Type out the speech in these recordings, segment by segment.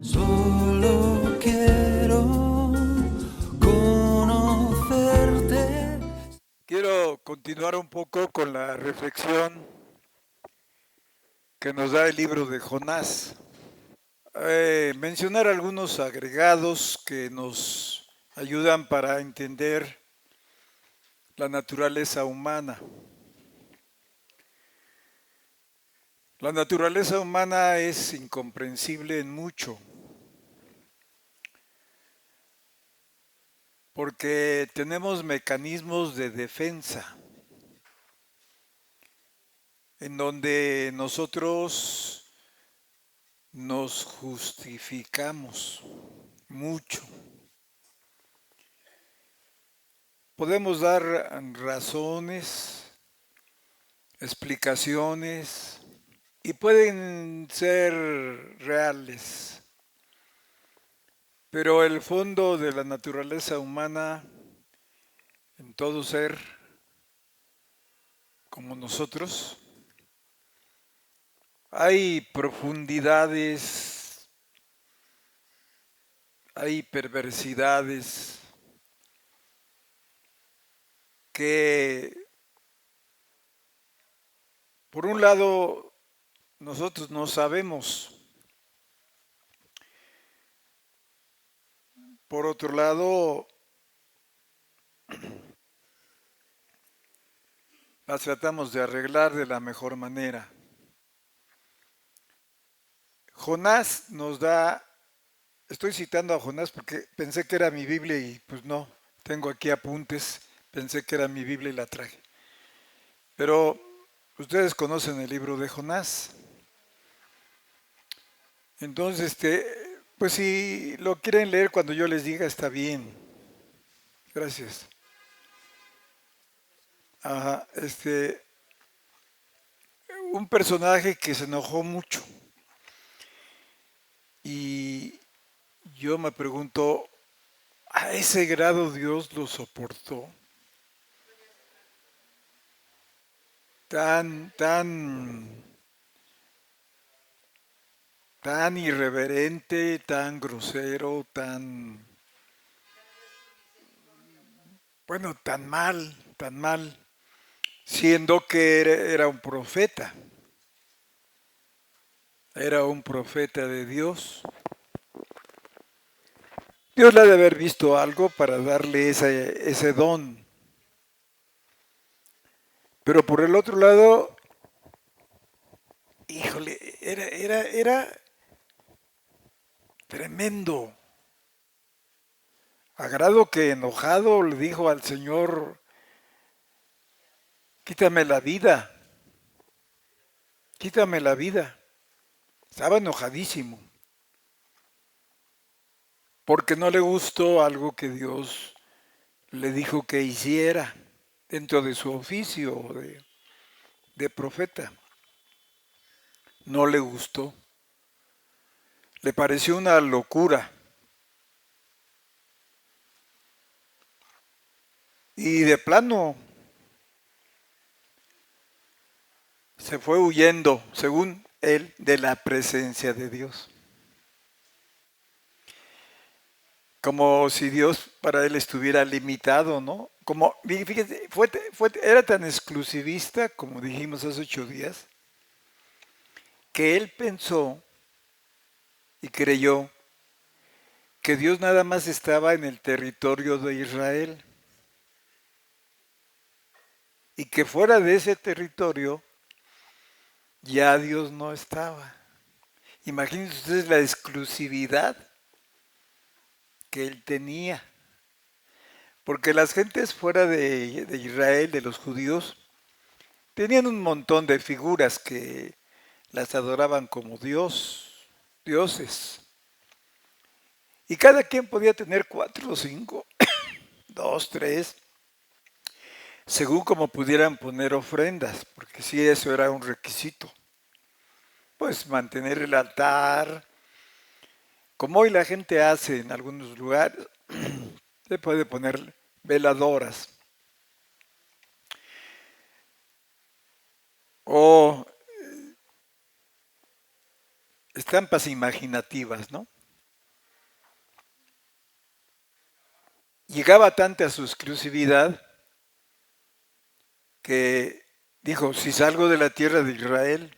Solo quiero conocerte. Quiero continuar un poco con la reflexión que nos da el libro de Jonás. Mencionar algunos agregados que nos ayudan para entender la naturaleza humana. La naturaleza humana es incomprensible en mucho, porque tenemos mecanismos de defensa en donde nosotros nos justificamos mucho. Podemos dar razones, explicaciones y pueden ser reales, pero el fondo de la naturaleza humana en todo ser como nosotros, hay profundidades, hay perversidades que por un lado nosotros no sabemos, por otro lado las tratamos de arreglar de la mejor manera. Jonás nos da, estoy citando a Jonás porque pensé que era mi Biblia y pues no, tengo aquí apuntes, pensé que era mi Biblia y la traje. Pero ustedes conocen el libro de Jonás. Entonces, pues si lo quieren leer cuando yo les diga, está bien. Gracias. Ajá, un personaje que se enojó mucho. Y yo me pregunto, ¿a ese grado Dios lo soportó? Tan, tan irreverente, tan grosero, tan, bueno, tan mal, siendo que era era un profeta de Dios. Dios le ha de haber visto algo para darle ese don. Pero por el otro lado, híjole, era tremendo. A grado que enojado le dijo al Señor, quítame la vida, quítame la vida. Estaba enojadísimo, porque no le gustó algo que Dios le dijo que hiciera dentro de su oficio de profeta. No le gustó, le pareció una locura. Y de plano se fue huyendo, según él, de la presencia de Dios. Como si Dios para él estuviera limitado, ¿no? Como, fíjate, era tan exclusivista, como dijimos hace 8 días, que él pensó y creyó que Dios nada más estaba en el territorio de Israel y que fuera de ese territorio ya Dios no estaba. Imagínense ustedes la exclusividad que él tenía, porque las gentes fuera de Israel, de los judíos, tenían un montón de figuras que las adoraban como dioses. Y cada quien podía tener 4 o 5, dos, tres, según como pudieran poner ofrendas, porque sí, eso era un requisito. Pues mantener el altar, como hoy la gente hace en algunos lugares, se puede poner veladoras o estampas imaginativas, ¿no? llegaba tanto a su exclusividad que dijo, si salgo de la tierra de Israel,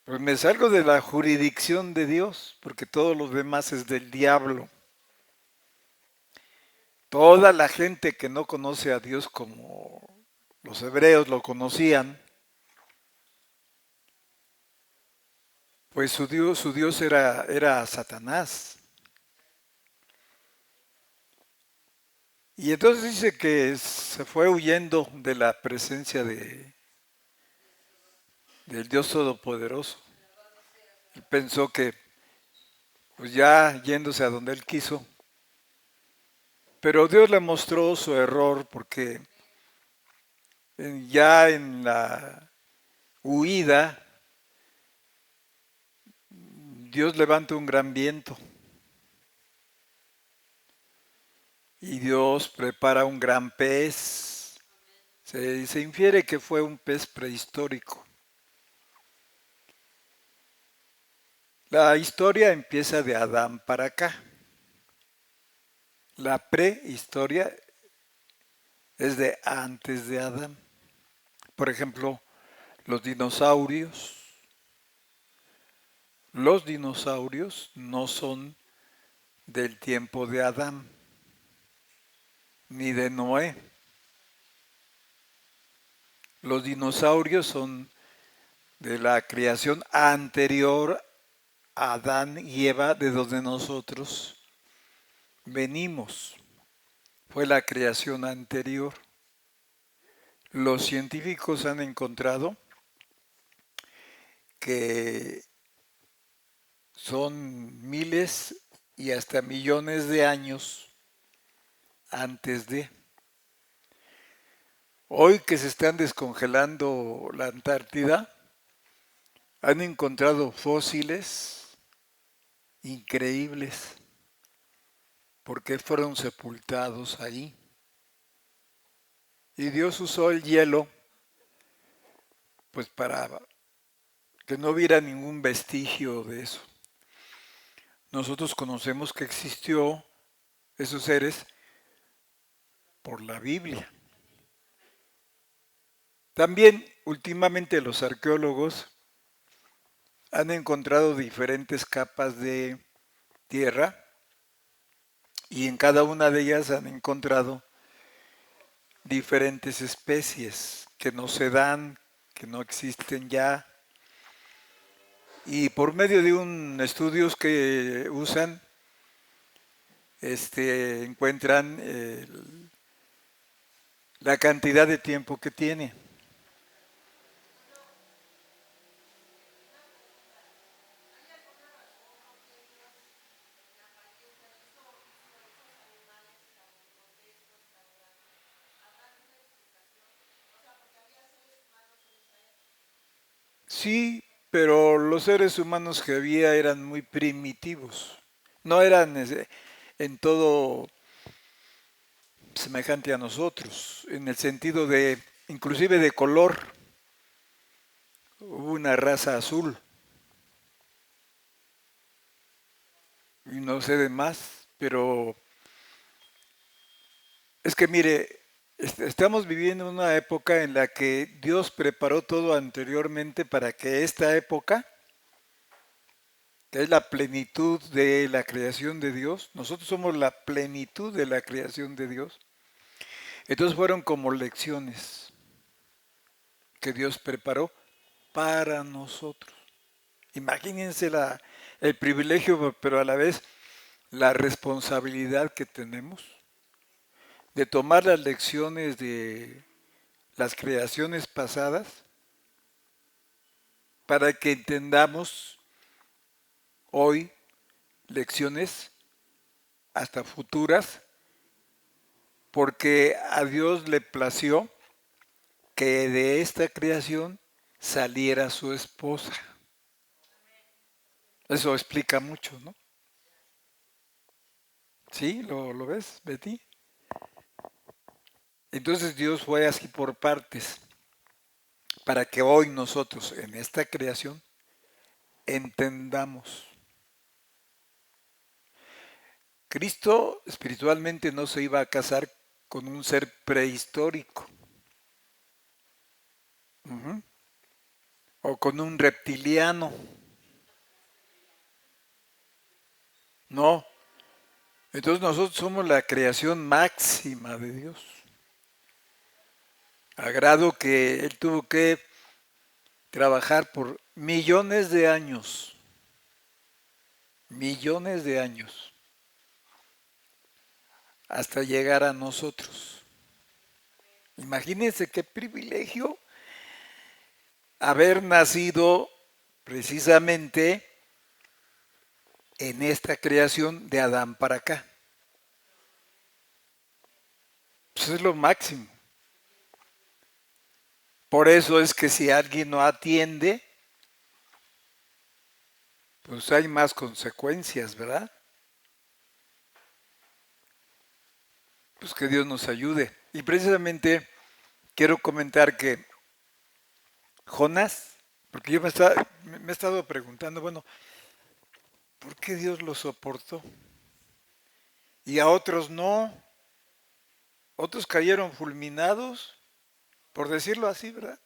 pues me salgo de la jurisdicción de Dios, porque todo lo demás es del diablo. Toda la gente que no conoce a Dios como los hebreos lo conocían, pues su Dios era Satanás. Y entonces dice que se fue huyendo de la presencia del Dios Todopoderoso. Él pensó que, pues ya yéndose a donde él quiso, pero Dios le mostró su error porque ya en la huida, Dios levanta un gran viento y Dios prepara un gran pez. Se infiere que fue un pez prehistórico. La historia empieza de Adán para acá. La prehistoria es de antes de Adán. Por ejemplo, los dinosaurios. Los dinosaurios no son del tiempo de Adán ni de Noé. Los dinosaurios son de la creación anterior a Adán y Eva, de donde nosotros venimos. Fue la creación anterior. Los científicos han encontrado que son miles y hasta millones de años antes de. Hoy que se están descongelando la Antártida, han encontrado fósiles increíbles porque fueron sepultados ahí. Y Dios usó el hielo pues para que no hubiera ningún vestigio de eso. Nosotros conocemos que existió esos seres por la Biblia. También últimamente los arqueólogos han encontrado diferentes capas de tierra y en cada una de ellas han encontrado diferentes especies que no se dan, que no existen ya. Y por medio de un estudios que usan, encuentran la cantidad de tiempo que tiene. Sí, pero los seres humanos que había eran muy primitivos. No eran en todo semejante a nosotros, en el sentido de, inclusive de color. Hubo una raza azul y no sé de más, pero es que mire, estamos viviendo una época en la que Dios preparó todo anteriormente para que esta época, que es la plenitud de la creación de Dios, nosotros somos la plenitud de la creación de Dios. Entonces fueron como lecciones que Dios preparó para nosotros. Imagínense el privilegio, pero a la vez la responsabilidad que tenemos de tomar las lecciones de las creaciones pasadas para que entendamos hoy lecciones hasta futuras, porque a Dios le plació que de esta creación saliera su esposa. Eso explica mucho, ¿no? ¿Sí? ¿Lo ves, Betty? Entonces Dios fue así por partes, para que hoy nosotros en esta creación entendamos Cristo espiritualmente no se iba a casar con un ser prehistórico, ujú, o con un reptiliano, no. Entonces nosotros somos la creación máxima de Dios, a grado que Él tuvo que trabajar por millones de años, hasta llegar a nosotros. Imagínense qué privilegio haber nacido precisamente en esta creación de Adán para acá. Pues es lo máximo. Por eso es que si alguien no atiende, pues hay más consecuencias, ¿verdad? Pues que Dios nos ayude. Y precisamente quiero comentar que Jonás, porque yo me he estado preguntando, bueno, ¿por qué Dios lo soportó? Y a otros no, otros cayeron fulminados, por decirlo así, ¿verdad?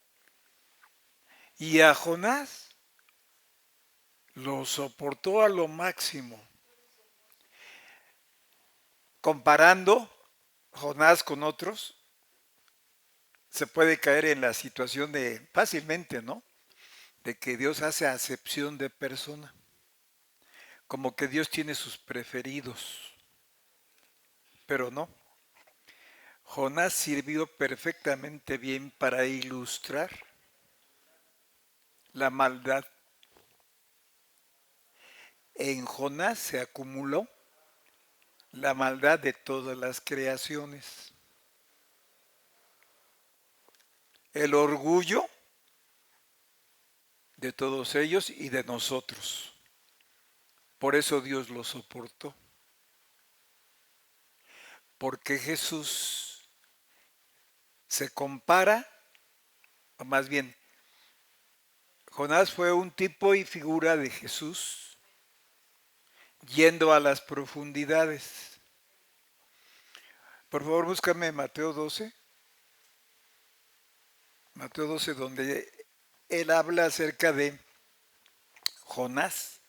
Y a Jonás lo soportó a lo máximo. Comparando Jonás con otros, se puede caer en la situación de, fácilmente, ¿no? De que Dios hace acepción de persona, como que Dios tiene sus preferidos, pero no. Jonás sirvió perfectamente bien para ilustrar la maldad. En Jonás se acumuló la maldad de todas las creaciones. El orgullo de todos ellos y de nosotros. Por eso Dios lo soportó. Porque Jesús se compara, o más bien, Jonás fue un tipo y figura de Jesús yendo a las profundidades. Por favor, búscame Mateo 12. Mateo 12, donde él habla acerca de Jonás.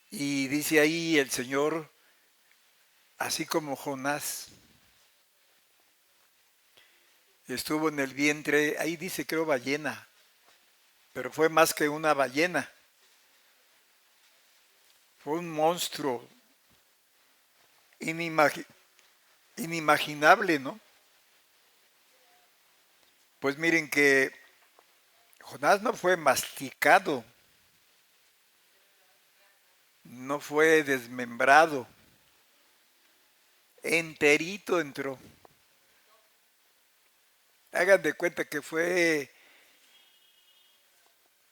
Y dice ahí el Señor, así como Jonás estuvo en el vientre, ahí dice creo ballena, pero fue más que una ballena, fue un monstruo inimagi- inimaginable, ¿no? Pues miren que Jonás no fue masticado, no fue desmembrado, enterito entró. Hagan de cuenta que fue,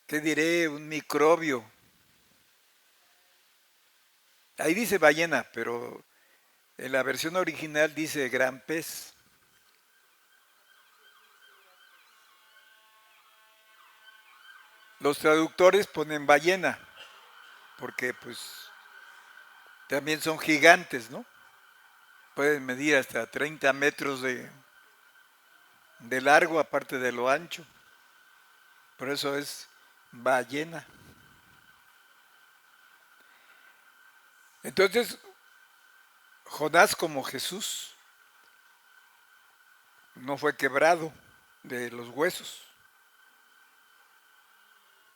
¿qué diré? Un microbio. Ahí dice ballena, pero en la versión original dice gran pez. Los traductores ponen ballena, porque pues también son gigantes, ¿no? Pueden medir hasta 30 metros de largo, aparte de lo ancho. Por eso es ballena. Entonces, Jonás como Jesús no fue quebrado de los huesos.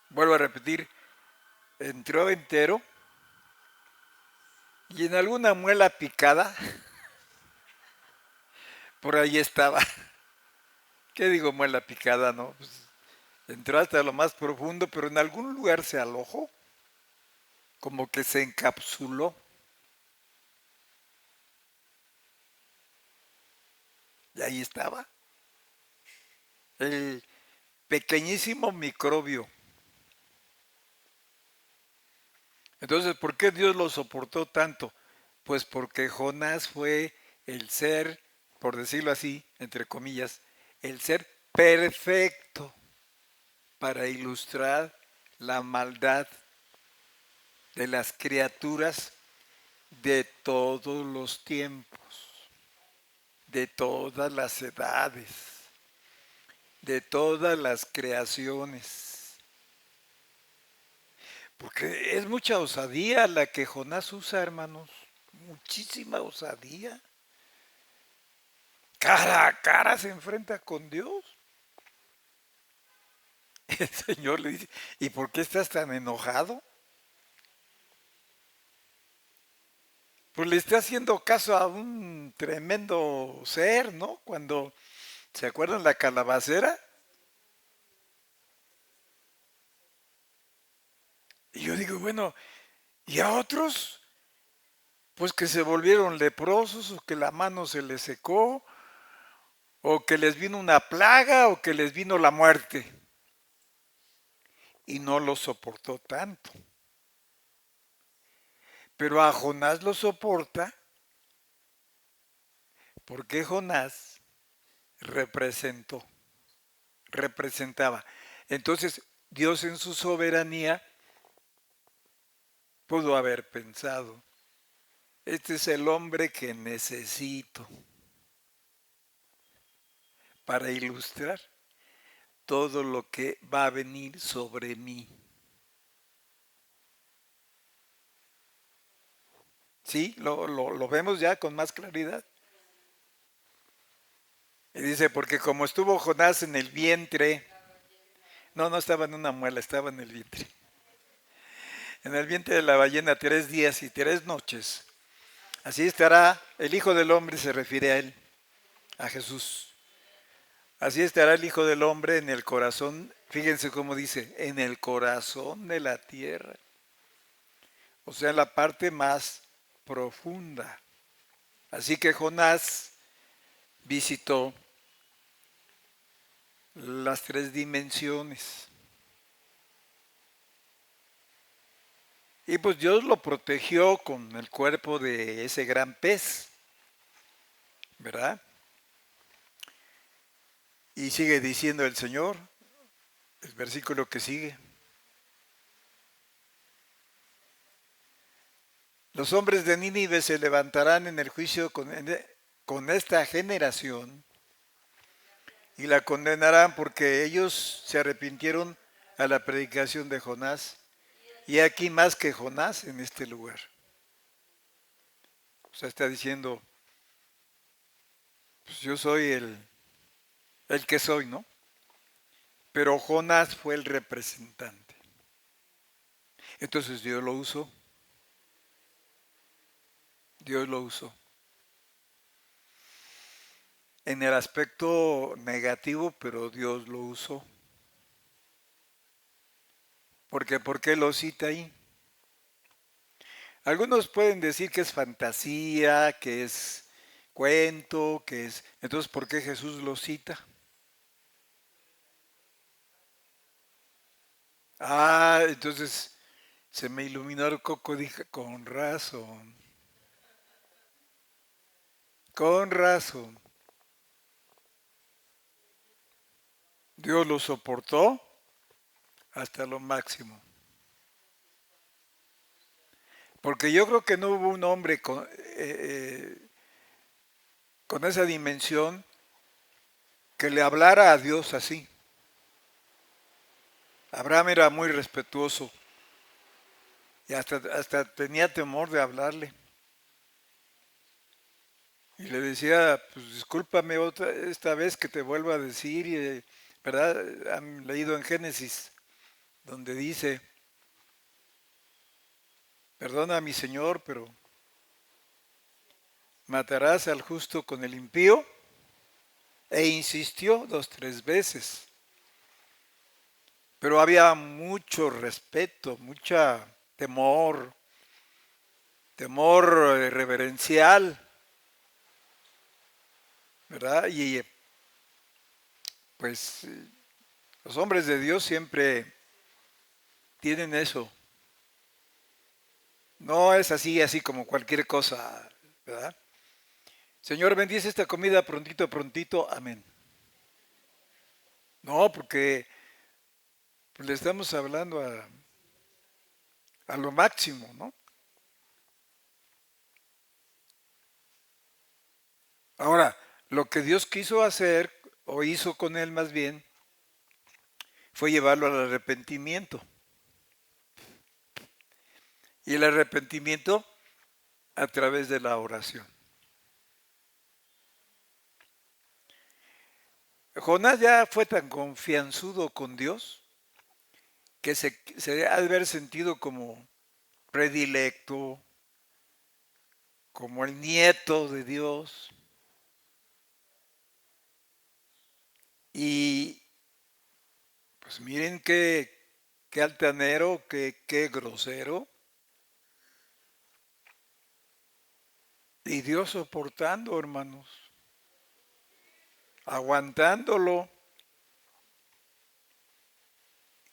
Vuelvo a repetir, entró entero y en alguna muela picada, por ahí estaba. ¿Qué digo muela picada? No, pues entró hasta lo más profundo, pero en algún lugar se alojó, como que se encapsuló. Y ahí estaba, el pequeñísimo microbio. Entonces, ¿por qué Dios lo soportó tanto? Pues porque Jonás fue el ser, por decirlo así, entre comillas, el ser perfecto para ilustrar la maldad de las criaturas de todos los tiempos, de todas las edades, de todas las creaciones. Porque es mucha osadía la que Jonás usa, hermanos. Muchísima osadía. Cara a cara se enfrenta con Dios. El Señor le dice, ¿y por qué estás tan enojado? Pues le está haciendo caso a un tremendo ser, ¿no? Cuando, ¿se acuerdan la calabacera? Y yo digo, bueno, ¿y a otros? Pues que se volvieron leprosos o que la mano se les secó o que les vino una plaga o que les vino la muerte. Y no lo soportó tanto. Pero a Jonás lo soporta porque Jonás representaba. Entonces, Dios en su soberanía pudo haber pensado, este es el hombre que necesito para ilustrar todo lo que va a venir sobre mí. ¿Sí? ¿Lo vemos ya con más claridad? Y dice, porque como estuvo Jonás en el vientre, no estaba en una muela, estaba en el vientre. En el vientre de la ballena 3 días y 3 noches. Así estará el Hijo del Hombre, se refiere a él, a Jesús. Así estará el Hijo del Hombre en el corazón, fíjense cómo dice, en el corazón de la tierra. O sea, en la parte más profunda. Así que Jonás visitó las 3 dimensiones. Y pues Dios lo protegió con el cuerpo de ese gran pez, ¿verdad? Y sigue diciendo el Señor, el versículo que sigue. Los hombres de Nínive se levantarán en el juicio con esta generación y la condenarán porque ellos se arrepintieron a la predicación de Jonás. Y aquí más que Jonás en este lugar. O sea, está diciendo, pues yo soy el que soy, ¿no? Pero Jonás fue el representante. Entonces Dios lo usó. Dios lo usó. En el aspecto negativo, pero Dios lo usó. Porque ¿por qué lo cita ahí? Algunos pueden decir que es fantasía, que es cuento, que es... Entonces, ¿por qué Jesús lo cita? Entonces se me iluminó el coco, dije, con razón, con razón. Dios lo soportó hasta lo máximo. Porque yo creo que no hubo un hombre con esa dimensión que le hablara a Dios así. Abraham era muy respetuoso y hasta tenía temor de hablarle. Y le decía, pues discúlpame esta vez que te vuelvo a decir, ¿verdad? Han leído en Génesis, donde dice, perdona a mi Señor, pero matarás al justo con el impío. E insistió 2, 3 veces. Pero había mucho respeto, mucha temor reverencial, ¿verdad? Y pues los hombres de Dios siempre tienen eso. No es así como cualquier cosa, ¿verdad? Señor, bendice esta comida prontito, prontito, amén. No, porque pues, le estamos hablando a lo máximo, ¿no? Ahora, lo que Dios quiso hacer, o hizo con él más bien, fue llevarlo al arrepentimiento. Y el arrepentimiento a través de la oración. Jonás ya fue tan confianzudo con Dios que se ha de haber sentido como predilecto, como el nieto de Dios. Y pues miren qué altanero, qué grosero. Y Dios soportando, hermanos, aguantándolo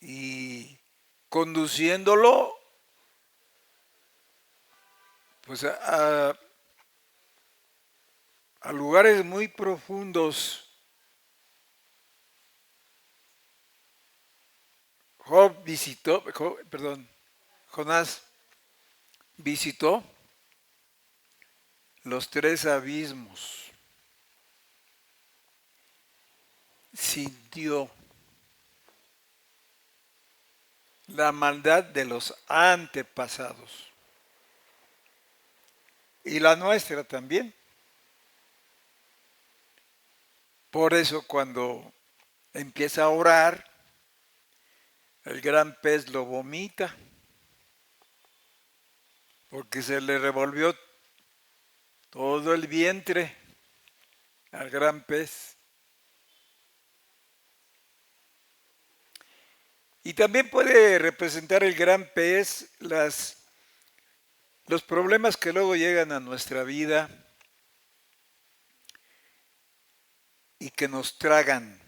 y conduciéndolo pues a lugares muy profundos. Jonás visitó los tres abismos, sintió la maldad de los antepasados y la nuestra también. Por eso cuando empieza a orar, el gran pez lo vomita, porque se le revolvió todo el vientre al gran pez. Y también puede representar el gran pez los problemas que luego llegan a nuestra vida y que nos tragan.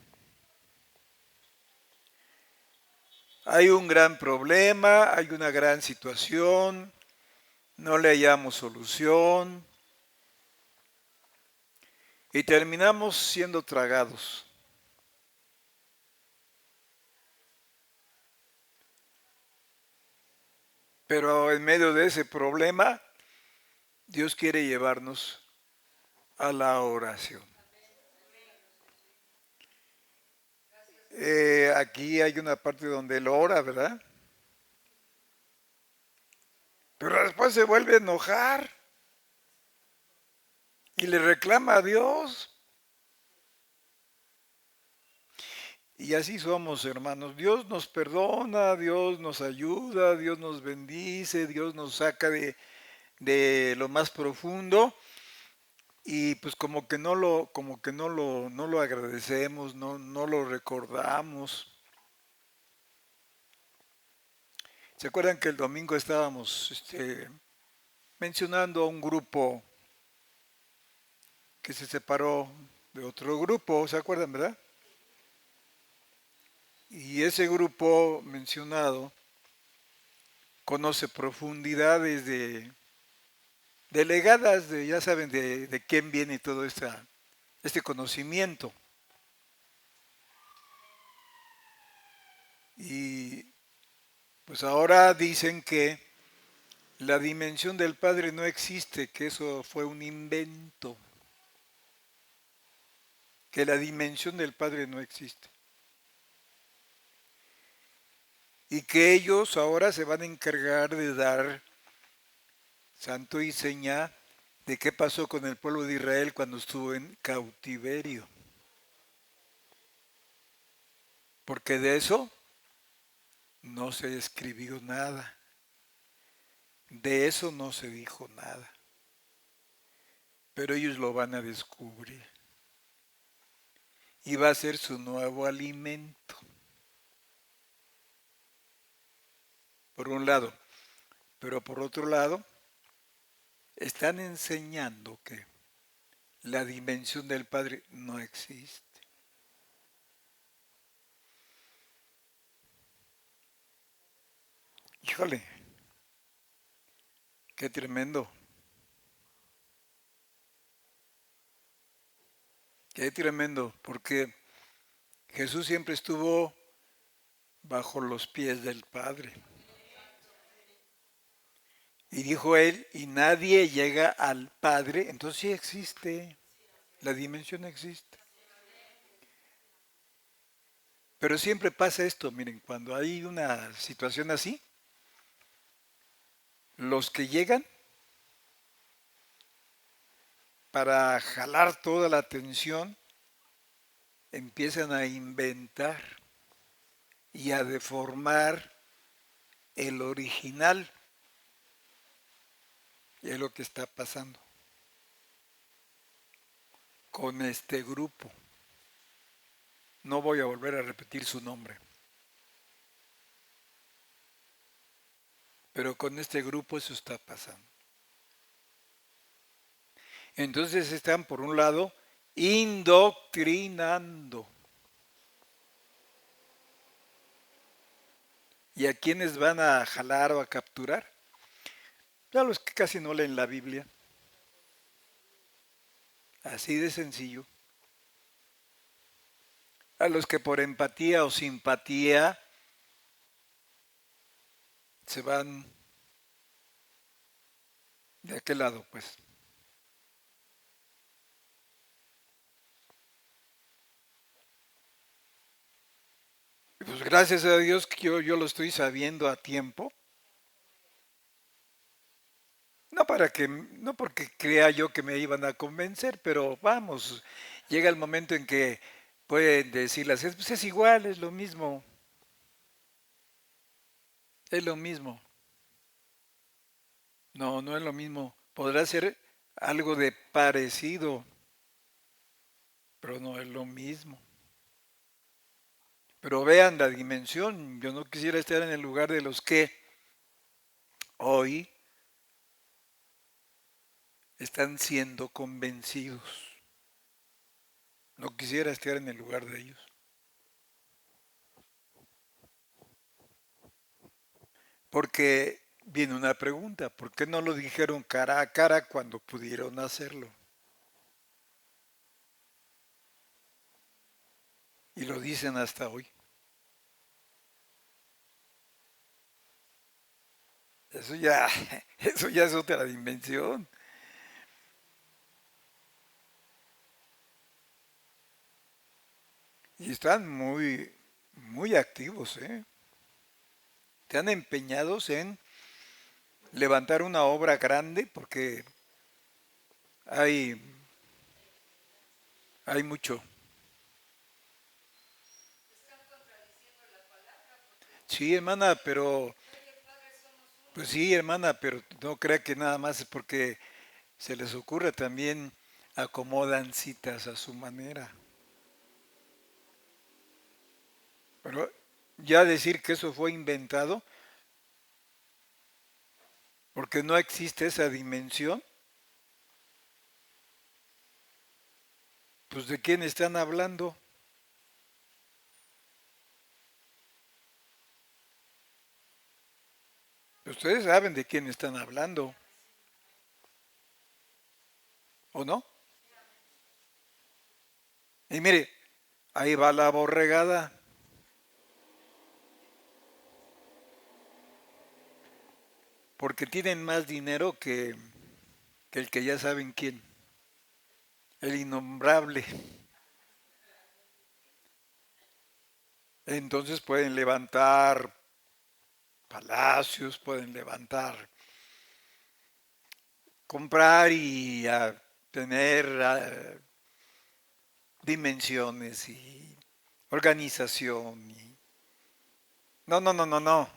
Hay un gran problema, hay una gran situación, no le hallamos solución y terminamos siendo tragados. Pero en medio de ese problema, Dios quiere llevarnos a la oración. Aquí hay una parte donde él ora, ¿verdad? Pero después se vuelve a enojar y le reclama a Dios. Y así somos, hermanos. Dios nos perdona, Dios nos ayuda, Dios nos bendice, Dios nos saca de lo más profundo y pues como que no lo agradecemos, no lo recordamos. ¿Se acuerdan que el domingo estábamos mencionando a un grupo que se separó de otro grupo? ¿Se acuerdan, verdad? Y ese grupo mencionado conoce profundidades delegadas ya saben, de quién viene todo este conocimiento. Y pues ahora dicen que la dimensión del Padre no existe, que eso fue un invento, que la dimensión del Padre no existe. Y que ellos ahora se van a encargar de dar santo y seña de qué pasó con el pueblo de Israel cuando estuvo en cautiverio. Porque de eso no se escribió nada, de eso no se dijo nada, pero ellos lo van a descubrir y va a ser su nuevo alimento. Por un lado, pero por otro lado, están enseñando que la dimensión del Padre no existe. Híjole, qué tremendo, qué tremendo, porque Jesús siempre estuvo bajo los pies del Padre. Y dijo él, y nadie llega al Padre, entonces sí existe, la dimensión existe. Pero siempre pasa esto, miren, cuando hay una situación así, los que llegan para jalar toda la atención empiezan a inventar y a deformar el original, y es lo que está pasando con este grupo. No voy a volver a repetir su nombre, pero con este grupo eso está pasando. Entonces están, por un lado, indoctrinando. ¿Y a quiénes van a jalar o a capturar? A los que casi no leen la Biblia. Así de sencillo. A los que por empatía o simpatía se van de aquel lado, pues. Y pues gracias a Dios que yo lo estoy sabiendo a tiempo. No porque crea yo que me iban a convencer, pero vamos, llega el momento en que pueden decirlas, pues es igual, es lo mismo, es lo mismo. No, no es lo mismo. Podrá ser algo de parecido, pero no es lo mismo. Pero vean la dimensión. Yo no quisiera estar en el lugar de los que hoy están siendo convencidos. No quisiera estar en el lugar de ellos. Porque viene una pregunta, ¿por qué no lo dijeron cara a cara cuando pudieron hacerlo? Y lo dicen hasta hoy. Eso ya, eso ya es otra dimensión. Y están muy activos, ¿eh? Están empeñados en levantar una obra grande porque hay, hay mucho. Sí, hermana, pero, pues sí, hermana, pero no crea que nada más es porque se les ocurre, también acomodan citas a su manera. Pero ya decir que eso fue inventado, porque no existe esa dimensión, pues ¿de quién están hablando? Ustedes saben de quién están hablando, ¿o no? Y mire, ahí va la borregada, porque tienen más dinero que el que ya saben quién, el innombrable. Entonces pueden levantar palacios, pueden levantar, comprar y tener dimensiones y organización. No, no, no, no, no,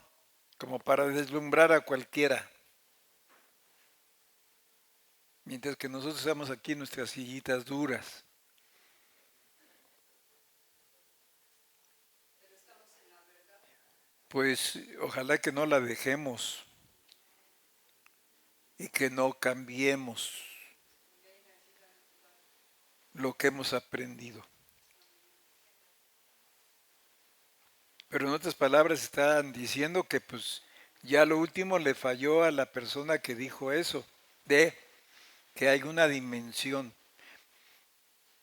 como para deslumbrar a cualquiera. Mientras que nosotros estamos aquí en nuestras sillitas duras. Pues ojalá que no la dejemos y que no cambiemos lo que hemos aprendido. Pero en otras palabras están diciendo que pues ya lo último le falló a la persona que dijo eso, de que hay una dimensión.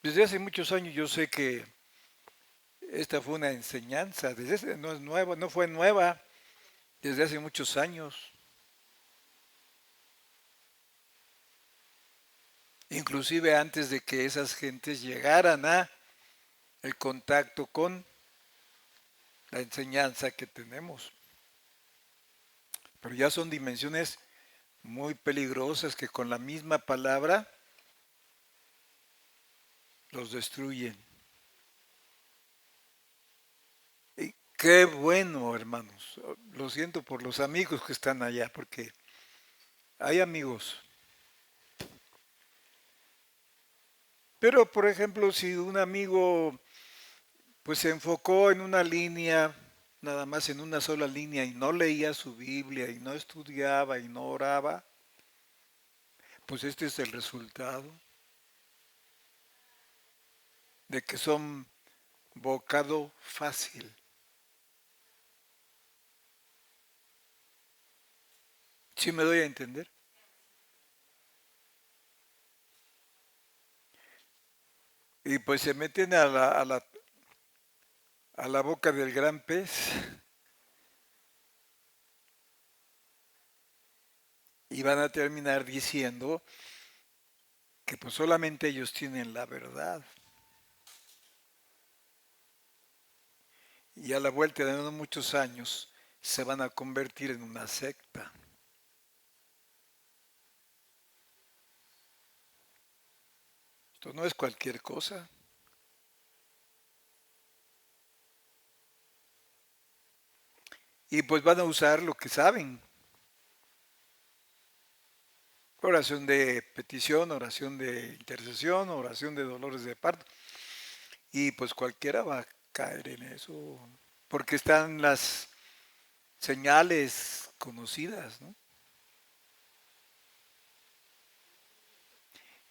Desde hace muchos años yo sé que esta fue una enseñanza, no es nueva, no fue nueva, desde hace muchos años. inclusive antes de que esas gentes llegaran a el contacto con la enseñanza que tenemos. Pero ya son dimensiones muy peligrosas que con la misma palabra los destruyen. Y qué bueno, hermanos. Lo siento por los amigos que están allá, porque hay amigos. Pero, por ejemplo, si un amigo pues se enfocó en una línea, nada más en una sola línea, y no leía su Biblia, y no estudiaba, y no oraba, pues este es el resultado de que son bocado fácil. ¿Sí me doy a entender? Y pues se meten a la boca del gran pez y van a terminar diciendo que pues solamente ellos tienen la verdad. Y a la vuelta de no muchos años se van a convertir en una secta. Esto no es cualquier cosa. Y pues van a usar lo que saben. Oración de petición, oración de intercesión, oración de dolores de parto. Y pues cualquiera va a caer en eso. Porque están las señales conocidas, ¿no?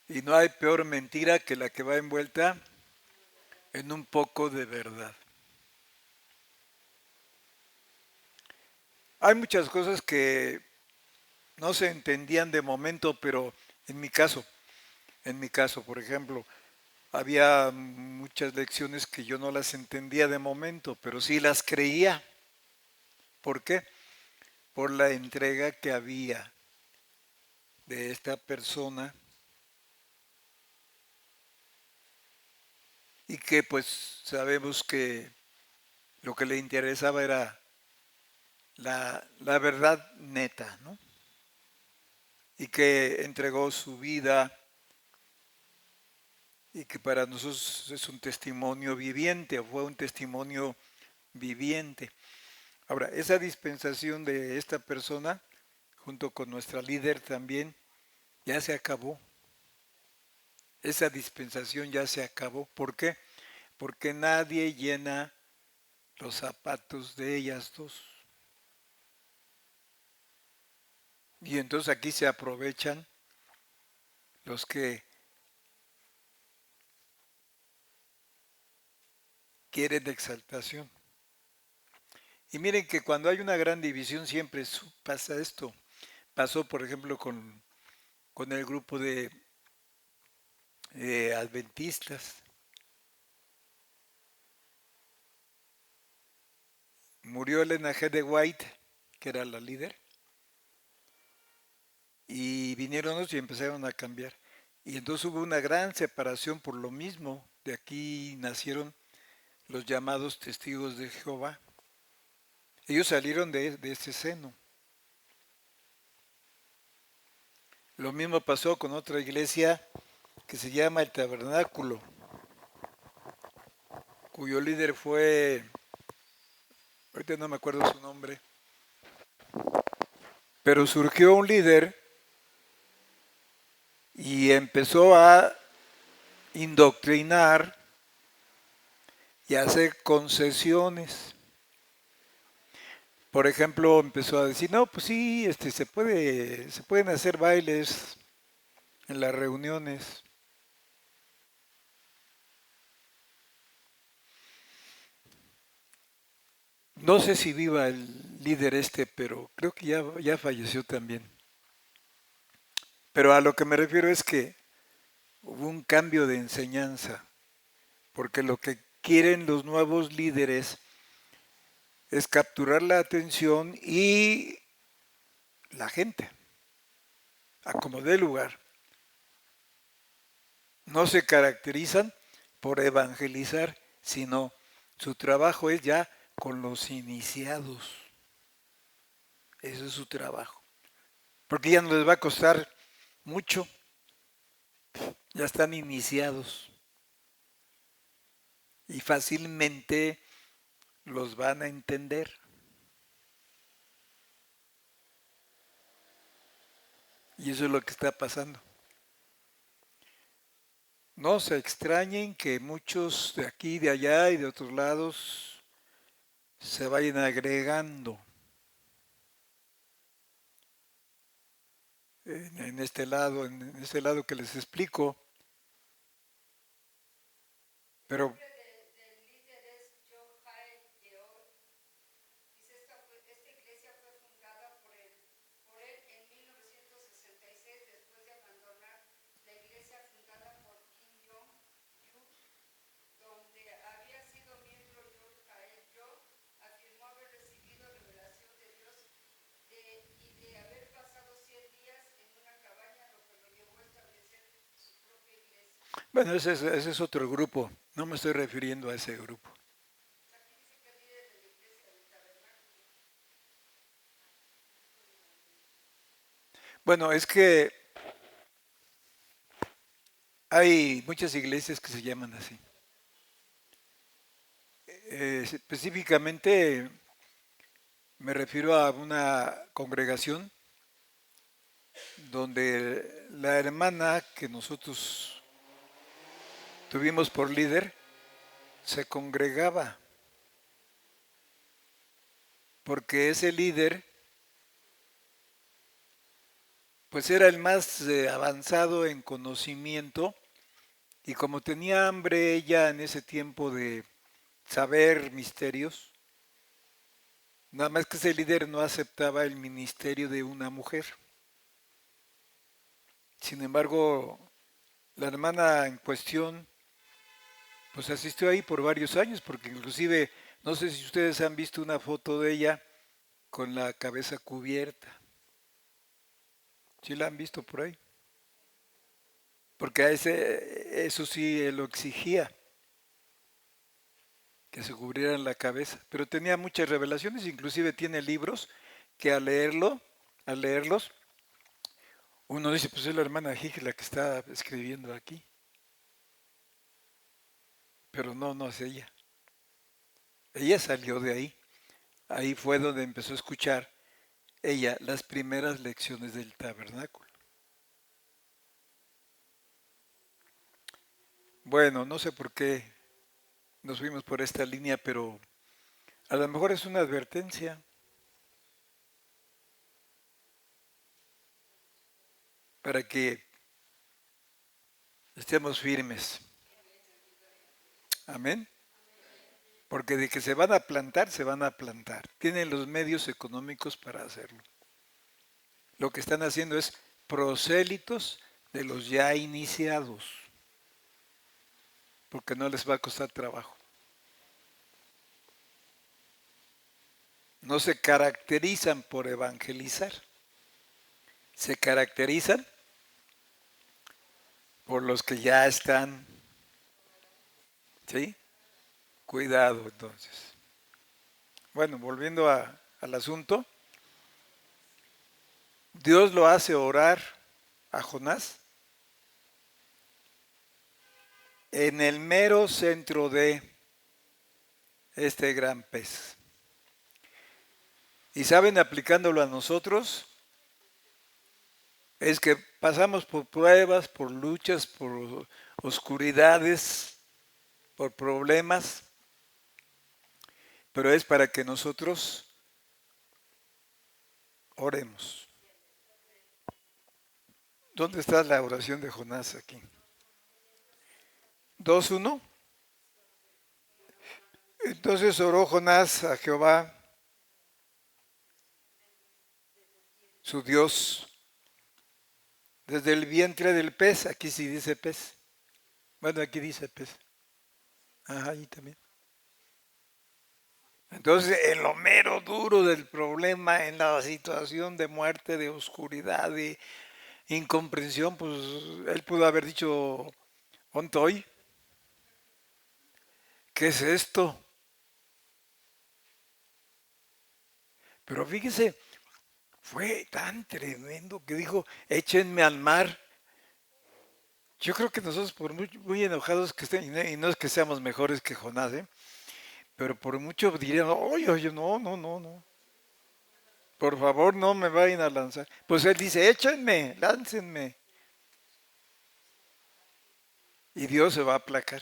Y no hay peor mentira que la que va envuelta en un poco de verdad. Hay muchas cosas que no se entendían de momento, pero en mi caso, por ejemplo, había muchas lecciones que yo no las entendía de momento, pero sí las creía. ¿Por qué? Por la entrega que había de esta persona y que pues sabemos que lo que le interesaba era la verdad neta, ¿no? Y que entregó su vida y que para nosotros es un testimonio viviente, o fue un testimonio viviente. Ahora, esa dispensación de esta persona, junto con nuestra líder también, ya se acabó. Esa dispensación ya se acabó. ¿Por qué? Porque nadie llena los zapatos de ellas dos. Y entonces aquí se aprovechan los que quieren exaltación. Y miren que cuando hay una gran división siempre pasa esto. Pasó, por ejemplo, con el grupo de adventistas. Murió Elena G. de White, que era la líder, y vinieron otros y empezaron a cambiar. Y entonces hubo una gran separación por lo mismo. De aquí nacieron los llamados testigos de Jehová. Ellos salieron de ese seno. Lo mismo pasó con otra iglesia que se llama el Tabernáculo, cuyo líder fue, ahorita no me acuerdo su nombre, pero surgió un líder y empezó a indoctrinar y a hacer concesiones. Por ejemplo, empezó a decir, no, pues sí, se pueden hacer bailes en las reuniones. No sé si viva el líder pero creo que ya falleció también. Pero a lo que me refiero es que hubo un cambio de enseñanza, porque lo que quieren los nuevos líderes es capturar la atención y la gente, a como dé lugar. No se caracterizan por evangelizar, sino su trabajo es ya con los iniciados. Ese es su trabajo. Porque ya no les va a costar mucho, ya están iniciados y fácilmente los van a entender. Y eso es lo que está pasando. No se extrañen que muchos de aquí, de allá y de otros lados se vayan agregando en este lado que les explico. Pero bueno, ese es otro grupo. No me estoy refiriendo a ese grupo. Bueno, es que hay muchas iglesias que se llaman así. Específicamente me refiero a una congregación donde la hermana que nosotros tuvimos por líder se congregaba, porque ese líder pues era el más avanzado en conocimiento y como tenía hambre ella en ese tiempo de saber misterios, nada más que ese líder no aceptaba el ministerio de una mujer. Sin embargo, la hermana en cuestión pues asistió ahí por varios años, porque inclusive, no sé si ustedes han visto una foto de ella con la cabeza cubierta. ¿Sí la han visto por ahí? Porque a eso sí él lo exigía, que se cubrieran la cabeza. Pero tenía muchas revelaciones, inclusive tiene libros que al leerlos, uno dice, pues es la hermana Higgs la que está escribiendo aquí. Pero no, no es ella. Ella salió de ahí. Ahí fue donde empezó a escuchar ella las primeras lecciones del tabernáculo. Bueno, no sé por qué nos fuimos por esta línea, pero a lo mejor es una advertencia para que estemos firmes. Amén. Porque de que se van a plantar, se van a plantar. Tienen los medios económicos para hacerlo. Lo que están haciendo es prosélitos de los ya iniciados, porque no les va a costar trabajo. No se caracterizan por evangelizar, se caracterizan por los que ya están, ¿sí? Cuidado entonces. Bueno, volviendo al asunto, Dios lo hace orar a Jonás en el mero centro de este gran pez. Y saben, aplicándolo a nosotros, es que pasamos por pruebas, por luchas, por oscuridades, por problemas, pero es para que nosotros oremos. ¿Dónde está la oración de Jonás aquí? 2:1. Entonces oró Jonás a Jehová, su Dios, desde el vientre del pez. Aquí sí dice pez. Bueno, aquí dice pez. Ajá, ahí también. Entonces, en lo mero duro del problema, en la situación de muerte, de oscuridad, de incomprensión, pues él pudo haber dicho, ¿Ontoy? ¿Qué es esto? Pero fíjese, fue tan tremendo que dijo, échenme al mar. Yo creo que nosotros por muy enojados que estén, y no es que seamos mejores que Jonás, ¿eh? Pero por mucho dirían, oye, oye, no, no, no, no. Por favor, no me vayan a lanzar. Pues él dice, échenme, láncenme. Y Dios se va a aplacar.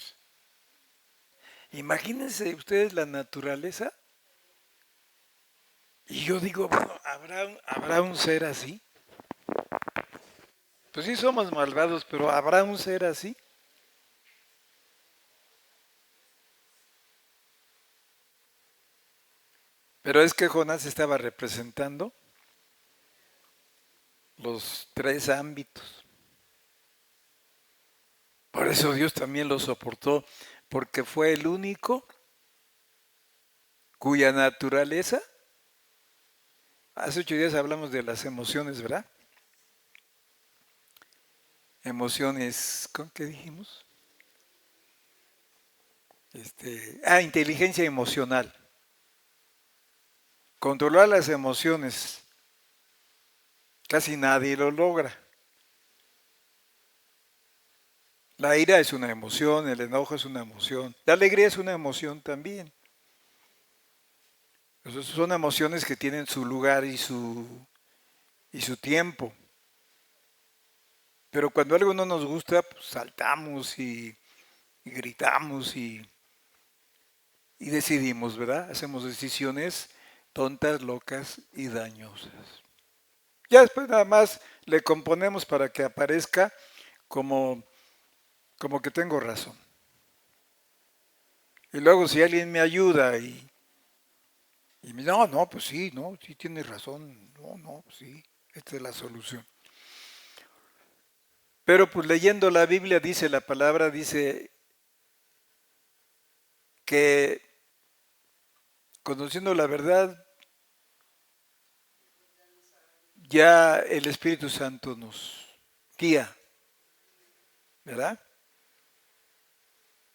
Imagínense ustedes la naturaleza. Y yo digo, bueno, ¿habrá un ser así? Pues sí somos malvados, pero ¿habrá un ser así? Pero es que Jonás estaba representando los tres ámbitos. Por eso Dios también lo soportó, porque fue el único cuya naturaleza, hace 8 días hablamos de las emociones, ¿verdad? Emociones, ¿con qué dijimos? Inteligencia emocional. Controlar las emociones, casi nadie lo logra. La ira es una emoción, el enojo es una emoción, la alegría es una emoción también. Entonces son emociones que tienen su lugar y su tiempo. Pero cuando algo no nos gusta, pues saltamos y gritamos y decidimos, ¿verdad? Hacemos decisiones tontas, locas y dañosas. Ya después nada más le componemos para que aparezca como, como que tengo razón. Y luego si alguien me ayuda y me dice, no, no, pues sí, no, sí tienes razón, no, no, pues sí, esta es la solución. Pero pues leyendo la Biblia dice, la palabra dice que conociendo la verdad, ya el Espíritu Santo nos guía, ¿verdad?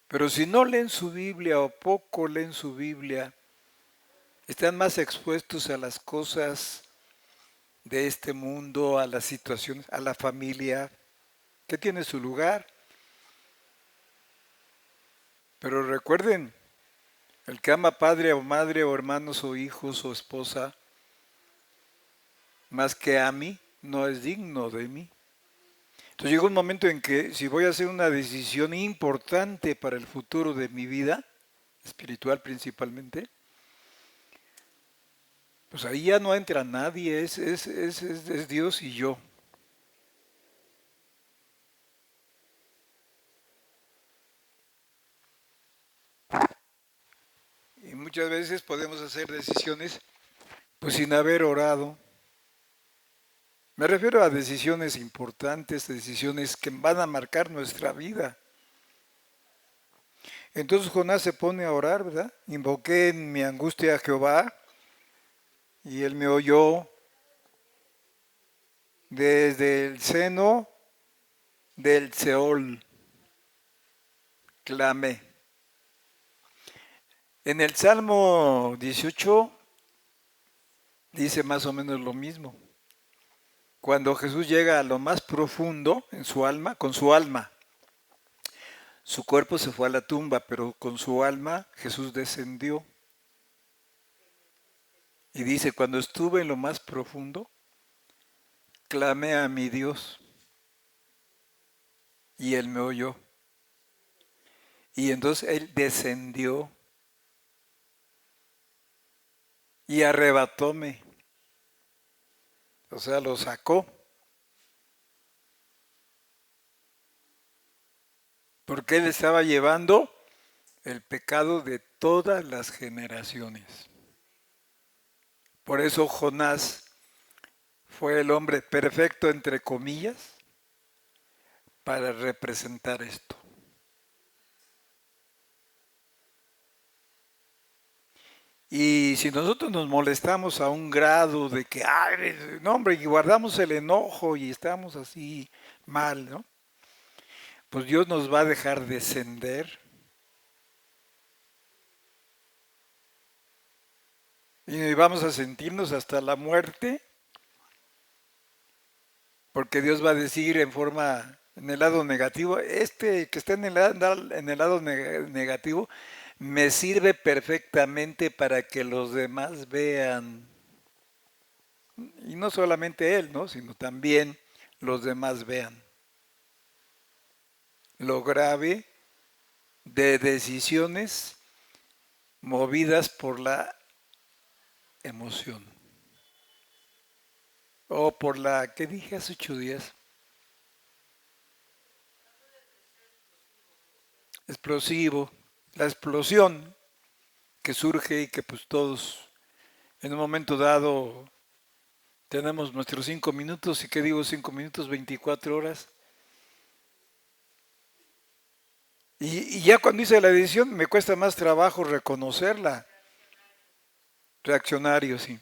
Pero si no leen su Biblia o poco leen su Biblia, están más expuestos a las cosas de este mundo, a las situaciones, a la familia, que tiene su lugar. Pero recuerden, el que ama padre o madre o hermanos o hijos o esposa, más que a mí, no es digno de mí. Entonces llega un momento en que si voy a hacer una decisión importante para el futuro de mi vida, espiritual principalmente, pues ahí ya no entra nadie, es Dios y yo. Y muchas veces podemos hacer decisiones pues sin haber orado. Me refiero a decisiones importantes, decisiones que van a marcar nuestra vida. Entonces Jonás se pone a orar, ¿verdad? Invoqué en mi angustia a Jehová y él me oyó desde el seno del Seol. Clamé. En el Salmo 18 dice más o menos lo mismo. Cuando Jesús llega a lo más profundo en su alma, con su alma, su cuerpo se fue a la tumba, pero con su alma Jesús descendió. Y dice, cuando estuve en lo más profundo, clamé a mi Dios y Él me oyó. Y entonces Él descendió y arrebatóme. O sea, lo sacó. Porque Él estaba llevando el pecado de todas las generaciones. Por eso Jonás fue el hombre perfecto, entre comillas, para representar esto. Y si nosotros nos molestamos a un grado de que, no hombre, y guardamos el enojo y estamos así mal, ¿no? pues Dios nos va a dejar descender y vamos a sentirnos hasta la muerte, porque Dios va a decir en el lado negativo, este que está en el lado negativo, me sirve perfectamente para que los demás vean, y no solamente él, ¿no? Sino también los demás vean lo grave de decisiones movidas por la emoción. O por la que dije hace 8 días, explosivo, la explosión que surge y que pues todos en un momento dado tenemos nuestros 5 minutos, y qué digo 5 minutos, 24 horas. Y ya cuando hice la edición me cuesta más trabajo reconocerla. Reaccionario, sí.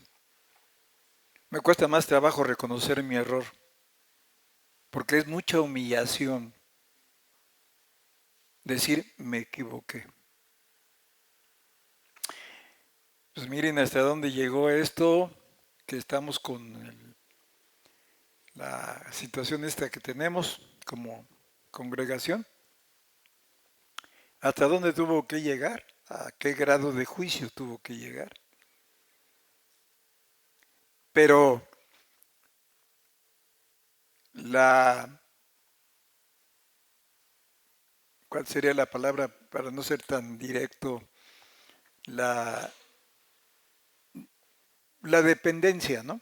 Me cuesta más trabajo reconocer mi error, porque es mucha humillación decir me equivoqué. Pues miren hasta dónde llegó esto, que estamos con la situación esta que tenemos como congregación. ¿Hasta dónde tuvo que llegar? ¿A qué grado de juicio tuvo que llegar? Pero la, ¿cuál sería la palabra para no ser tan directo? La, la dependencia, ¿no?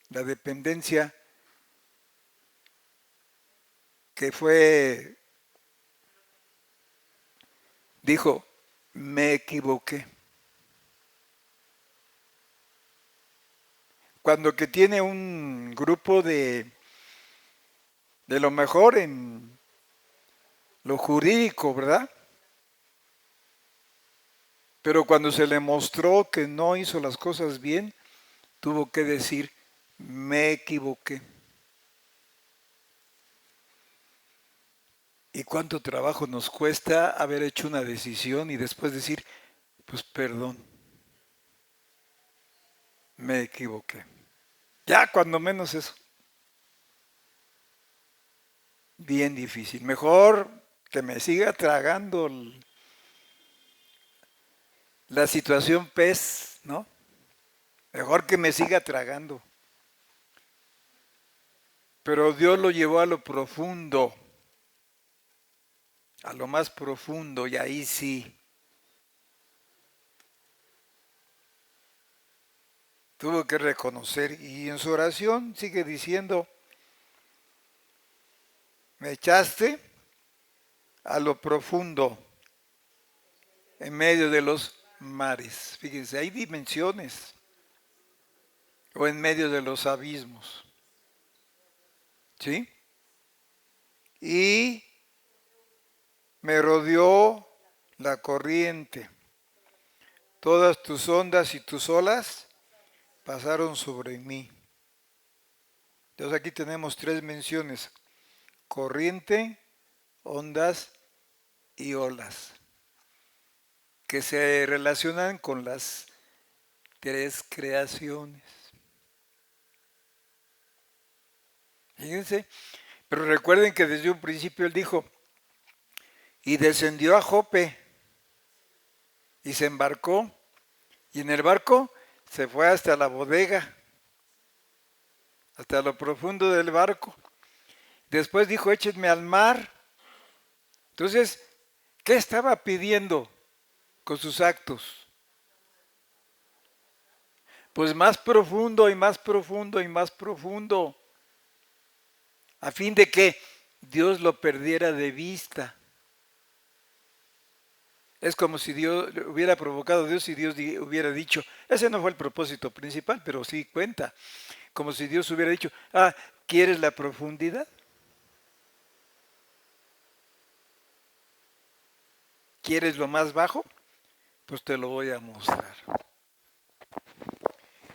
La dependencia que fue, dijo, me equivoqué. Cuando que tiene un grupo de lo mejor en lo jurídico, ¿verdad? Pero cuando se le mostró que no hizo las cosas bien, tuvo que decir, me equivoqué. ¿Y cuánto trabajo nos cuesta haber hecho una decisión y después decir, pues perdón, me equivoqué? Ya cuando menos eso. Bien difícil. Mejor que me siga tragando la situación pez, ¿no? Mejor que me siga tragando. Pero Dios lo llevó a lo profundo, a lo más profundo, y ahí sí tuvo que reconocer. Y en su oración sigue diciendo, me echaste a lo profundo, en medio de los mares. Fíjense, hay dimensiones, o en medio de los abismos. ¿Sí? Y me rodeó la corriente. Todas tus ondas y tus olas pasaron sobre mí. Entonces aquí tenemos 3 menciones: corriente, ondas y olas, que se relacionan con las 3 creaciones. Fíjense, pero recuerden que desde un principio él dijo, y descendió a Jope, y se embarcó, y en el barco se fue hasta la bodega, hasta lo profundo del barco. Después dijo, échenme al mar. Entonces, ¿qué estaba pidiendo con sus actos? Pues más profundo y más profundo y más profundo, a fin de que Dios lo perdiera de vista. Es como si Dios hubiera provocado a Dios y Dios hubiera dicho, ese no fue el propósito principal, pero sí cuenta, como si Dios hubiera dicho, ¿quieres la profundidad? ¿Quieres lo más bajo? Pues te lo voy a mostrar.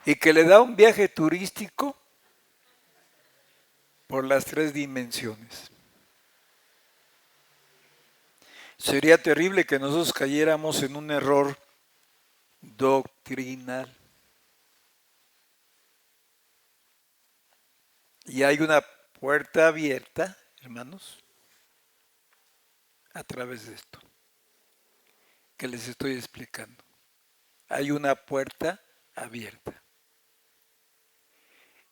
Y que le da un viaje turístico por las 3 dimensiones. Sería terrible que nosotros cayéramos en un error doctrinal. Y hay una puerta abierta, hermanos, a través de esto que les estoy explicando. Hay una puerta abierta.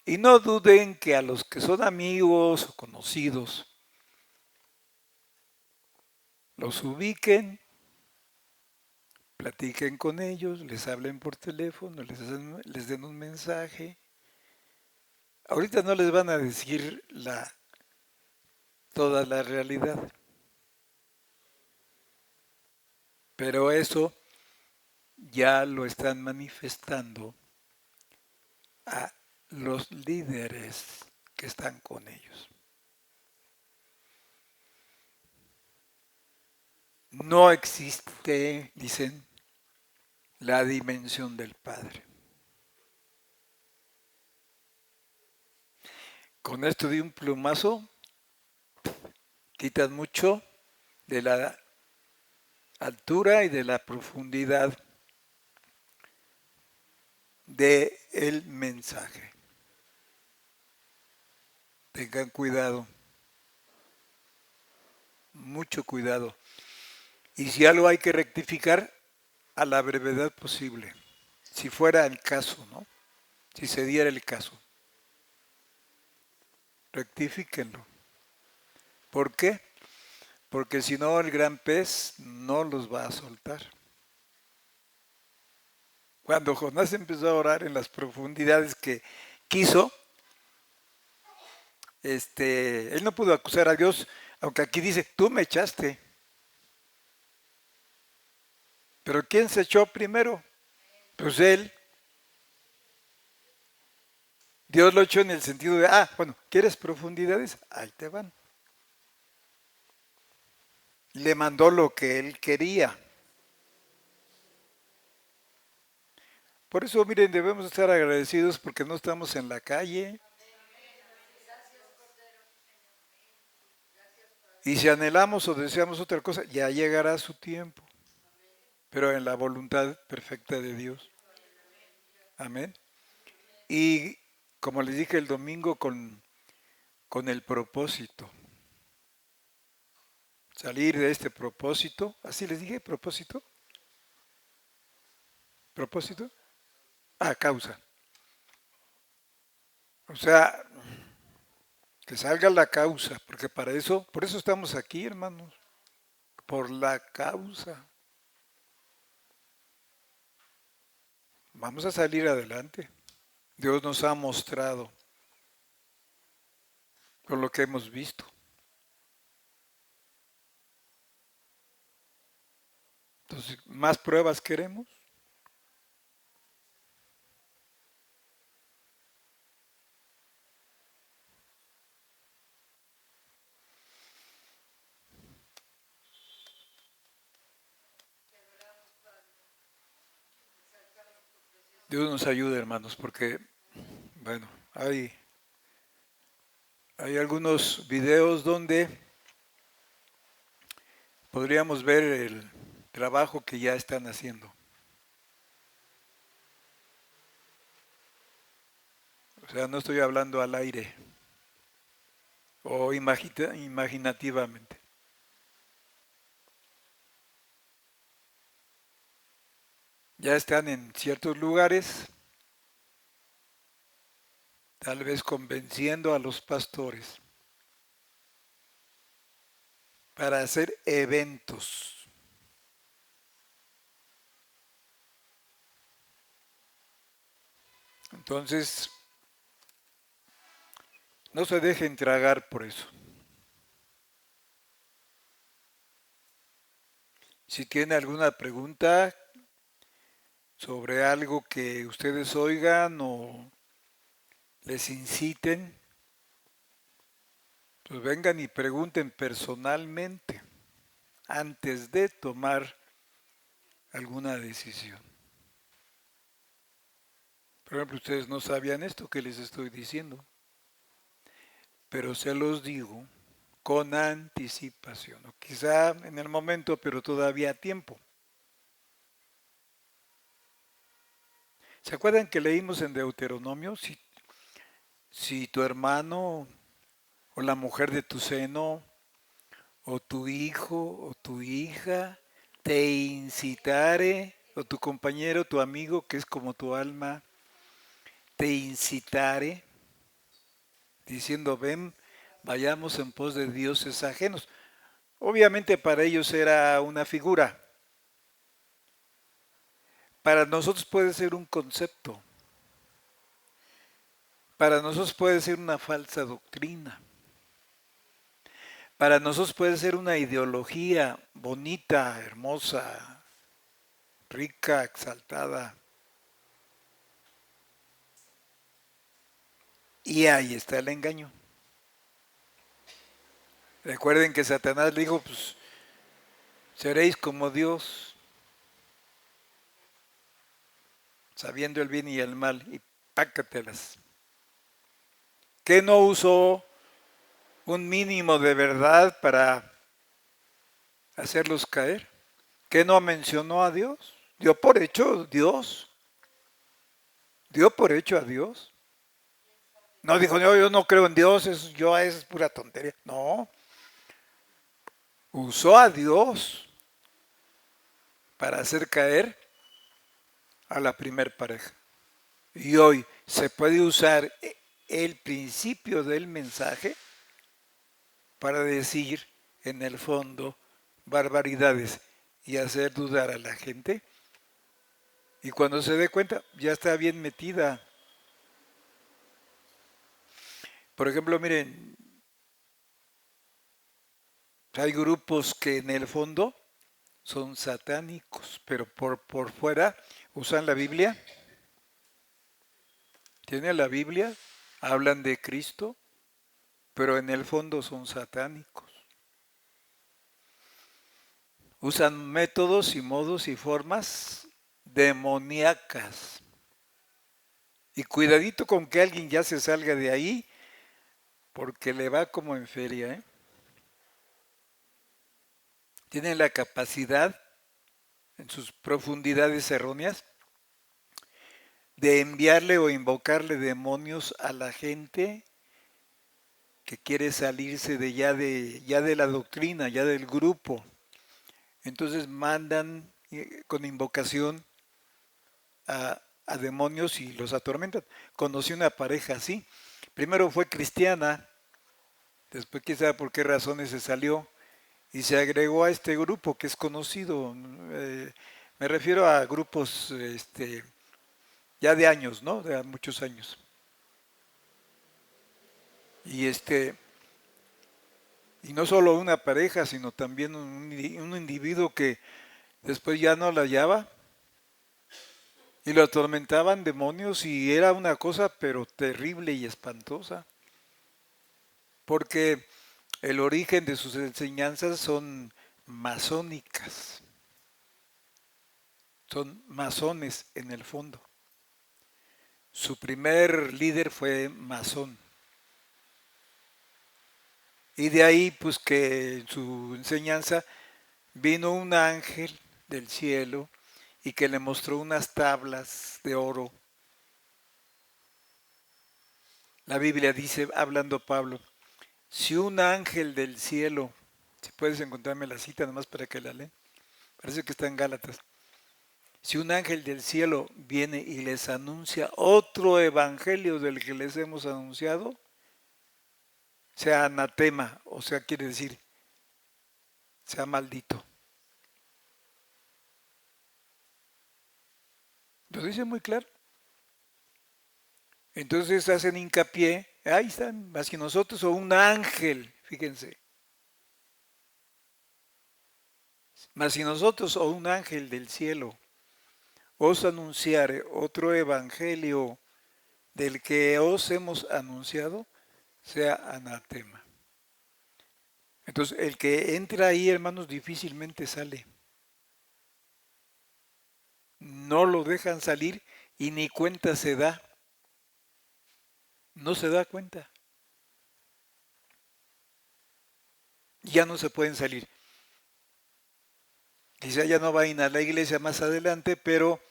Y no duden que a los que son amigos o conocidos los ubiquen, platiquen con ellos, les hablen por teléfono, les den un mensaje. Ahorita no les van a decir toda la realidad, pero eso ya lo están manifestando a los líderes que están con ellos. No existe, dicen, la dimensión del Padre. Con esto de un plumazo quitas mucho de la altura y de la profundidad del mensaje. Tengan cuidado, mucho cuidado. Y si algo hay que rectificar, a la brevedad posible, si fuera el caso, ¿no? Si se diera el caso. Rectifíquenlo. ¿Por qué? Porque si no, el gran pez no los va a soltar. Cuando Jonás empezó a orar en las profundidades que quiso, él no pudo acusar a Dios, aunque aquí dice, tú me echaste. Pero ¿quién se echó primero? Pues él. Dios lo echó en el sentido de, bueno, ¿quieres profundidades? Ahí te van. Le mandó lo que él quería. Por eso, miren, debemos estar agradecidos porque no estamos en la calle. Y si anhelamos o deseamos otra cosa, ya llegará su tiempo. Pero en la voluntad perfecta de Dios. Amén. Y como les dije el domingo con el propósito. Salir de este propósito. Así les dije, propósito. ¿Propósito? Causa. O sea, que salga la causa, porque por eso estamos aquí, hermanos, por la causa. Vamos a salir adelante. Dios nos ha mostrado con lo que hemos visto. Entonces, ¿más pruebas queremos? Dios nos ayude, hermanos, porque, bueno, hay algunos videos donde podríamos ver el trabajo que ya están haciendo. O sea, no estoy hablando al aire o imaginativamente. Ya están en ciertos lugares, tal vez convenciendo a los pastores para hacer eventos. Entonces, no se dejen tragar por eso. Si tiene alguna pregunta sobre algo que ustedes oigan o les inciten, pues vengan y pregunten personalmente antes de tomar alguna decisión. Por ejemplo, ustedes no sabían esto que les estoy diciendo, pero se los digo con anticipación. O quizá en el momento, pero todavía a tiempo. ¿Se acuerdan que leímos en Deuteronomio? Si tu hermano o la mujer de tu seno o tu hijo o tu hija te incitare, o tu compañero, tu amigo, que es como tu alma, te incitare, diciendo, ven, vayamos en pos de dioses ajenos. Obviamente para ellos era una figura. Para nosotros puede ser un concepto. Para nosotros puede ser una falsa doctrina. Para nosotros puede ser una ideología bonita, hermosa, rica, exaltada. Y ahí está el engaño. Recuerden que Satanás le dijo, pues seréis como Dios, sabiendo el bien y el mal, y pácatelas. ¿Qué no usó un mínimo de verdad para hacerlos caer? ¿Qué no mencionó a Dios? Dio por hecho Dios. Dio por hecho a Dios. No dijo, no, yo no creo en Dios, eso es pura tontería. No, usó a Dios para hacer caer a la primer pareja. Y hoy se puede usar el principio del mensaje para decir, en el fondo, barbaridades y hacer dudar a la gente. Y cuando se dé cuenta, ya está bien metida. Por ejemplo, miren, hay grupos que en el fondo son satánicos, pero por fuera usan la Biblia, tienen la Biblia, hablan de Cristo, pero en el fondo son satánicos. Usan métodos y modos y formas demoníacas. Y cuidadito con que alguien ya se salga de ahí, porque le va como en feria, ¿eh? Tienen la capacidad, en sus profundidades erróneas, de enviarle o invocarle demonios a la gente que quiere salirse ya de la doctrina, ya del grupo. Entonces mandan con invocación a demonios y los atormentan. Conocí una pareja así. Primero fue cristiana, después quién sabe por qué razones se salió y se agregó a este grupo que es conocido. Me refiero a grupos ya de años, ¿no? De muchos años. Y y no solo una pareja, sino también un individuo que después ya no la hallaba y lo atormentaban demonios y era una cosa pero terrible y espantosa, porque el origen de sus enseñanzas son masónicas, son masones en el fondo. Su primer líder fue masón. Y de ahí, pues que en su enseñanza vino un ángel del cielo y que le mostró unas tablas de oro. La Biblia dice, hablando Pablo, si un ángel del cielo, si puedes encontrarme la cita nomás para que la lean, parece que está en Gálatas. Si un ángel del cielo viene y les anuncia otro evangelio del que les hemos anunciado, sea anatema, o sea, quiere decir, sea maldito. Lo dice muy claro. Entonces hacen hincapié, ahí están, más que nosotros, o un ángel, fíjense, más si nosotros o un ángel del cielo os anunciare otro evangelio del que os hemos anunciado, sea anatema. Entonces, el que entra ahí, hermanos, difícilmente sale. No lo dejan salir y ni cuenta se da. No se da cuenta. ya no se pueden salir. Quizá ya no van a ir a la iglesia más adelante, pero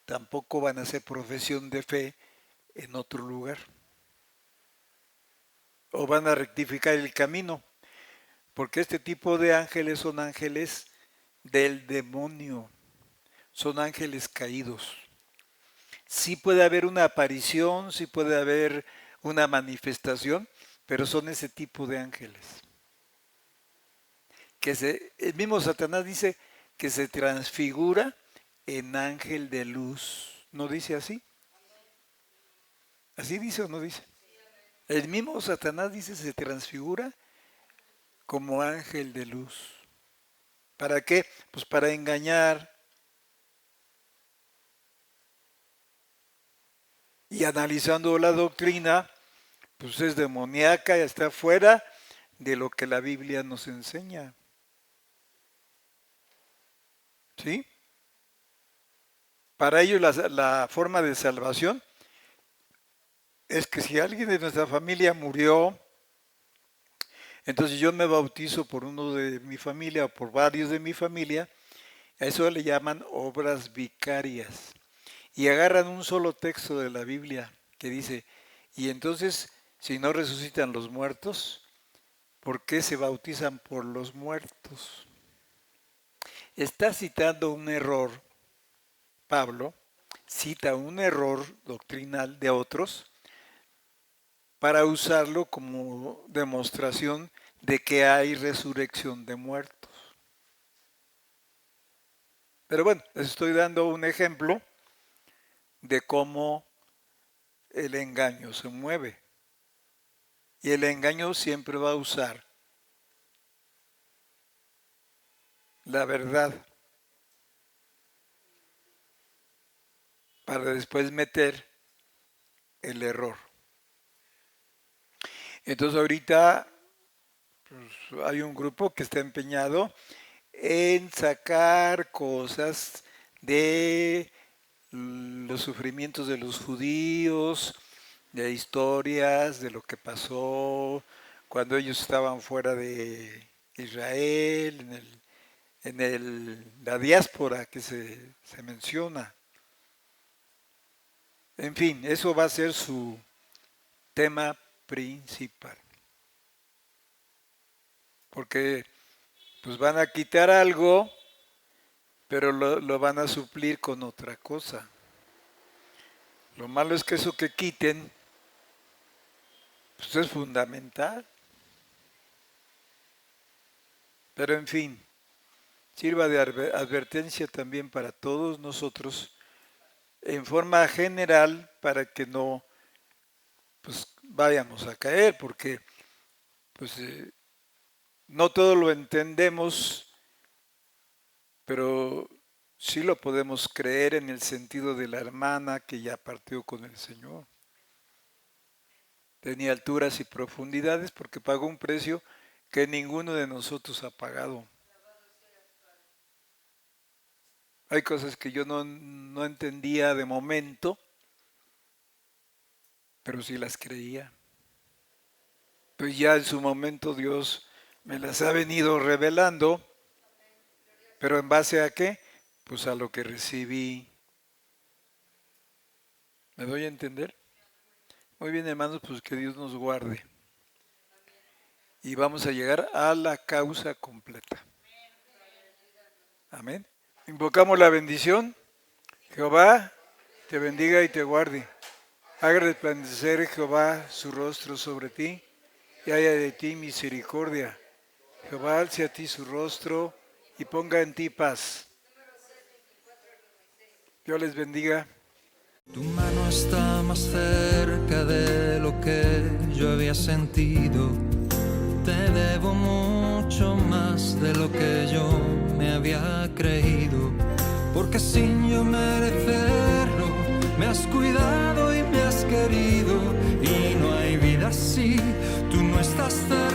tampoco van a hacer profesión de fe en otro lugar. O van a rectificar el camino, porque este tipo de ángeles son ángeles del demonio, son ángeles caídos. Sí puede haber una aparición, sí puede haber una manifestación, pero son ese tipo de ángeles. El mismo Satanás dice que se transfigura en ángel de luz. ¿No dice así? ¿Así dice o no dice? El mismo Satanás dice se transfigura como ángel de luz. ¿Para qué? Pues para engañar. Y analizando la doctrina, pues es demoníaca y está fuera de lo que la Biblia nos enseña. ¿Sí? Para ellos la forma de salvación es que si alguien de nuestra familia murió, entonces yo me bautizo por uno de mi familia o por varios de mi familia, a eso le llaman obras vicarias. Y agarran un solo texto de la Biblia que dice, y entonces si no resucitan los muertos, ¿por qué se bautizan por los muertos? Está citando un error, Pablo cita un error doctrinal de otros para usarlo como demostración de que hay resurrección de muertos. Pero bueno, les estoy dando un ejemplo de cómo el engaño se mueve. Y el engaño siempre va a usar la verdad para después meter el error. Entonces ahorita pues, hay un grupo que está empeñado en sacar cosas de los sufrimientos de los judíos, de historias, de lo que pasó cuando ellos estaban fuera de Israel, la diáspora que se menciona. En fin, eso va a ser su tema principal. Porque pues van a quitar algo, pero lo van a suplir con otra cosa. Lo malo es que eso que quiten, pues es fundamental. Pero en fin, sirva de advertencia también para todos nosotros, en forma general, para que no pues, vayamos a caer, porque pues, no todo lo entendemos, pero sí lo podemos creer en el sentido de la hermana que ya partió con el Señor. Tenía alturas y profundidades porque pagó un precio que ninguno de nosotros ha pagado. Hay cosas que yo no entendía de momento, pero sí las creía. Pues ya en su momento Dios me las ha venido revelando, pero ¿en base a qué? Pues a lo que recibí. ¿Me doy a entender? Muy bien, hermanos, pues que Dios nos guarde. Y vamos a llegar a la causa completa. Amén. Invocamos la bendición. Jehová te bendiga y te guarde. Haga resplandecer Jehová su rostro sobre ti y haya de ti misericordia. Jehová alce a ti su rostro y ponga en ti paz. Dios les bendiga. Tu mano está más cerca de lo que yo había sentido. Te debo mucho más de lo que yo me había creído. Porque sin yo merecerlo, me has cuidado y me has querido. Y no hay vida así, tú no estás cerca.